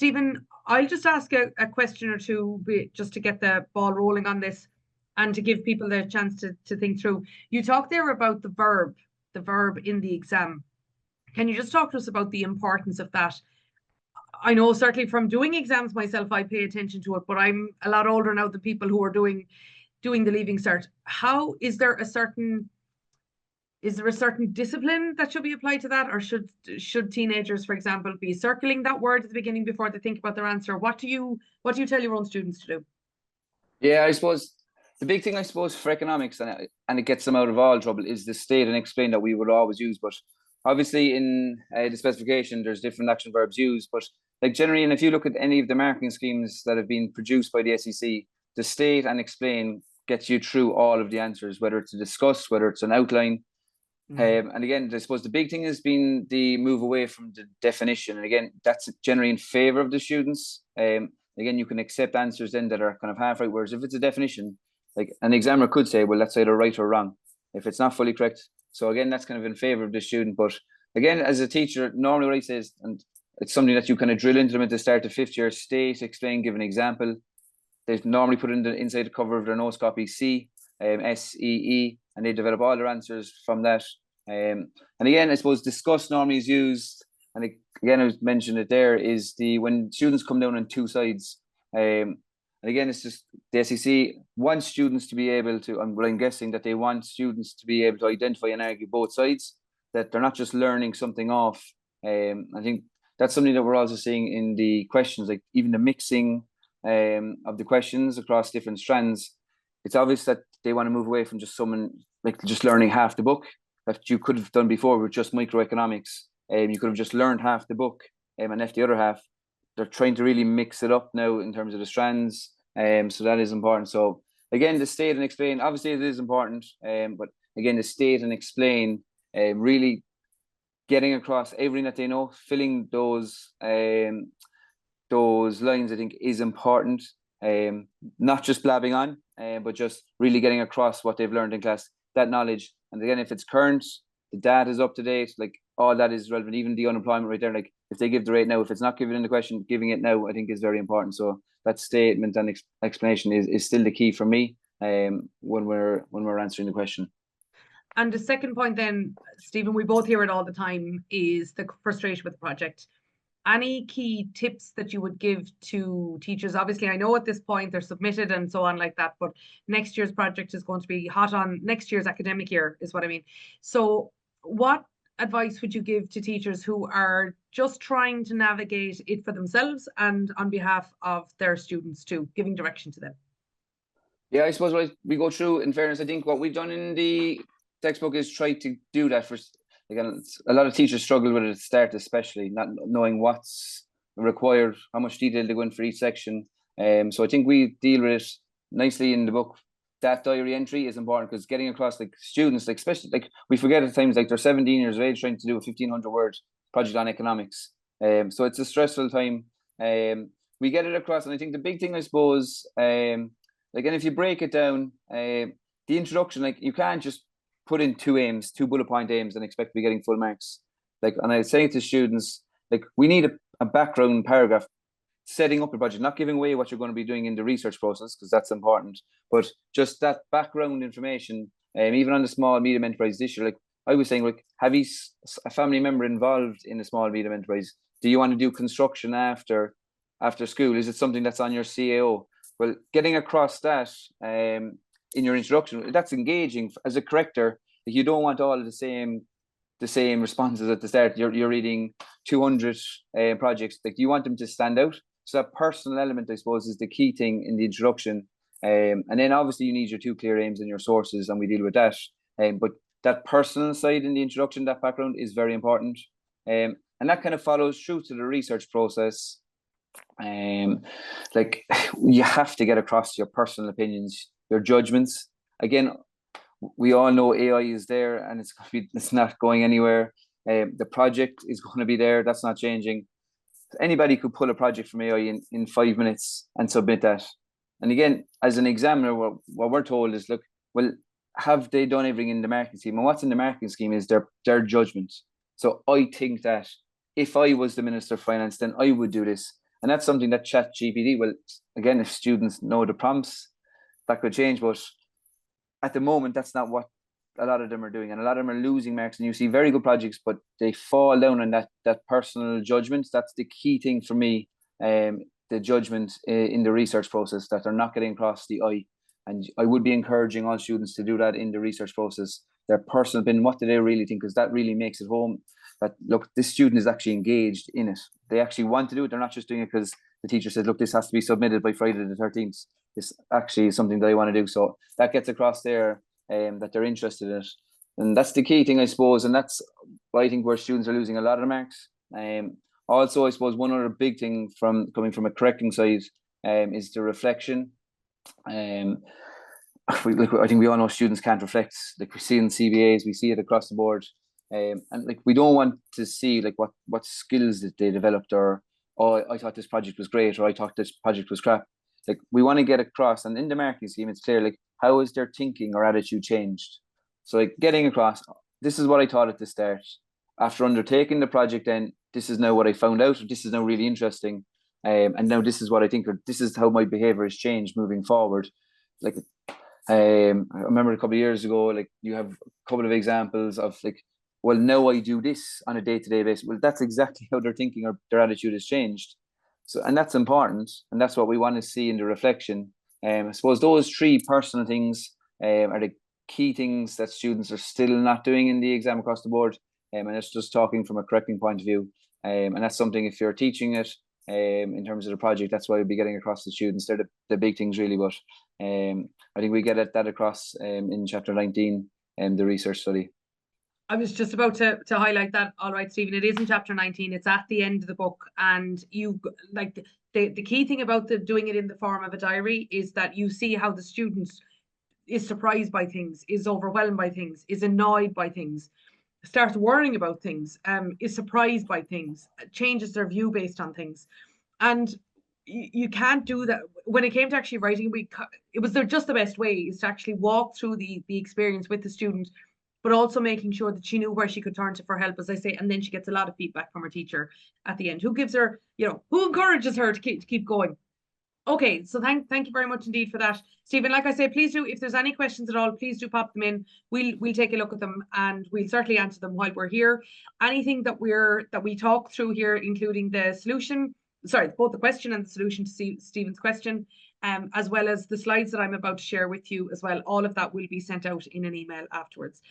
Stephen, I'll just ask a question or two just to get the ball rolling on this and to give people the chance to think through. You talked there about the verb in the exam. Can you just talk to us about the importance of that? I know certainly from doing exams myself, I pay attention to it, but I'm a lot older now than people who are doing the Leaving Cert. How is there a certain discipline that should be applied to that, or should teenagers, for example, be circling that word at the beginning before they think about their answer? What do you tell your own students to do? Yeah, I suppose the big thing, I suppose, for economics, and it gets them out of all trouble, is the state and explain that we would always use. But obviously, in the specification, there's different action verbs used. But like generally, and if you look at any of the marking schemes that have been produced by the SEC, the state and explain gets you through all of the answers, whether it's a discuss, whether it's an outline. And again, I suppose the big thing has been the move away from the definition. And again, that's generally in favor of the students. Again, you can accept answers then that are kind of half right, whereas if it's a definition, like an examiner could say, well, that's either right or wrong if it's not fully correct. So again, that's kind of in favor of the student. But again, as a teacher, normally what I say is, and it's something that you kind of drill into them at the start of fifth year, state, explain, give an example. They normally put in inside the cover of their notes copy C, S, E, E, and they develop all their answers from that. And again, I suppose discuss normally is used, and again, I mentioned it there, is when students come down on two sides. And again, it's just the SEC wants students to be able to, I'm guessing that they want students to be able to identify and argue both sides, that they're not just learning something off. I think that's something that we're also seeing in the questions, like even the mixing of the questions across different strands. It's obvious that they want to move away from just just learning half the book that you could have done before with just microeconomics. You could have just learned half the book and left the other half. They're trying to really mix it up now in terms of the strands. So that is important. So again, the state and explain, obviously it is important. But again, the state and explain, really getting across everything that they know, filling those lines, I think, is important. Not just blabbing on, but just really getting across what they've learned in class, that knowledge. And again, if it's current, the data is up to date, like all that is relevant, even the unemployment right there. Like if they give the rate now, if it's not given in the question, giving it now, I think is very important. So that statement and explanation is still the key for me when we're answering the question. And the second point then, Stephen, we both hear it all the time, is the frustration with the project. Any key tips that you would give to teachers? Obviously, I know at this point they're submitted and so on like that, but next year's project is going to be hot on next year's academic year, is what I mean. So what advice would you give to teachers who are just trying to navigate it for themselves and on behalf of their students too, giving direction to them? Yeah, I suppose we go through, in fairness, I think what we've done in the textbook is try to do that for. Again, a lot of teachers struggle with it at the start, especially not knowing what's required, how much detail they go in for each section. So I think we deal with it nicely in the book. That diary entry is important because getting across, like students, like especially like we forget at times, like they're 17 years of age trying to do a 1,500-word project on economics. So it's a stressful time. We get it across, and I think the big thing, I suppose, and if you break it down, the introduction, like you can't just put in two bullet point aims and expect to be getting full marks. Like, and I say to students, like we need a background paragraph setting up the project, not giving away what you're going to be doing in the research process, because that's important, but just that background information. Even on the small medium enterprise this year, like I was saying, like, have you a family member involved in a small medium enterprise? Do you want to do construction after school? Is it something that's on your CAO? Well, getting across that in your introduction, that's engaging. As a corrector, you don't want all of the same responses at the start. You're reading 200 projects. Like you want them to stand out. So that personal element, I suppose, is the key thing in the introduction. And then obviously you need your two clear aims and your sources, and we deal with that. But that personal side in the introduction, that background is very important. And that kind of follows through to the research process. Like you have to get across your personal opinions, your judgments. Again, we all know AI is there and it's not going anywhere. The project is going to be there. That's not changing. Anybody could pull a project from AI in 5 minutes and submit that. And again, as an examiner, what we're told is, look, well, have they done everything in the marketing scheme? And what's in the marketing scheme is their judgment. So I think that if I was the Minister of Finance, then I would do this. And that's something that ChatGPT will, again, if students know the prompts, that could change. But at the moment, that's not what a lot of them are doing. And a lot of them are losing marks. And you see very good projects, but they fall down on that personal judgment. That's the key thing for me. The judgment in the research process, that they're not getting across the eye. And I would be encouraging all students to do that in the research process. Their personal opinion, what do they really think? Because that really makes it home that, look, this student is actually engaged in it. They actually want to do it. They're not just doing it because the teacher said, look, this has to be submitted by Friday the 13th. This actually is something that they want to do. So that gets across there, that they're interested in it. And that's the key thing, I suppose. And that's why I think where students are losing a lot of the marks. Also, I suppose one other big thing from coming from a correcting side is the reflection. I think we all know students can't reflect. Like, we see in CBAs, we see it across the board. And like, we don't want to see like what skills that they developed, or, oh, I thought this project was great, or I thought this project was crap. Like, we want to get across, and in the marking scheme, it's clear, like, how is their thinking or attitude changed? So like, getting across, this is what I thought at the start. After undertaking the project, then this is now what I found out, or this is now really interesting. And now this is what I think, or this is how my behavior has changed moving forward. Like, I remember a couple of years ago, like, you have a couple of examples of like, well, now I do this on a day-to-day basis. Well, that's exactly how their thinking or their attitude has changed. So, and that's important, and that's what we want to see in the reflection. I suppose those three personal things are the key things that students are still not doing in the exam across the board. And it's just talking from a correcting point of view. And that's something, if you're teaching it in terms of the project, that's why we'll be getting across to students. They're the big things, really. But I think we get that across in chapter 19, the research study. I was just about to highlight that. All right, Stephen, it is in chapter 19. It's at the end of the book. And you, like, the key thing about doing it in the form of a diary is that you see how the student is surprised by things, is overwhelmed by things, is annoyed by things, starts worrying about things, is surprised by things, changes their view based on things. And you can't do that. When it came to actually writing, it was just the best way is to actually walk through the experience with the student, but also making sure that she knew where she could turn to for help, as I say. And then she gets a lot of feedback from her teacher at the end, who gives her, who encourages her to keep going. Okay, so thank you very much indeed for that, Stephen. Like I say, please do, if there's any questions at all, please do pop them in. We'll take a look at them, and we'll certainly answer them while we're here. Anything that we talk through here, including the solution, both the question and the solution to Stephen's question, as well as the slides that I'm about to share with you as well, all of that will be sent out in an email afterwards.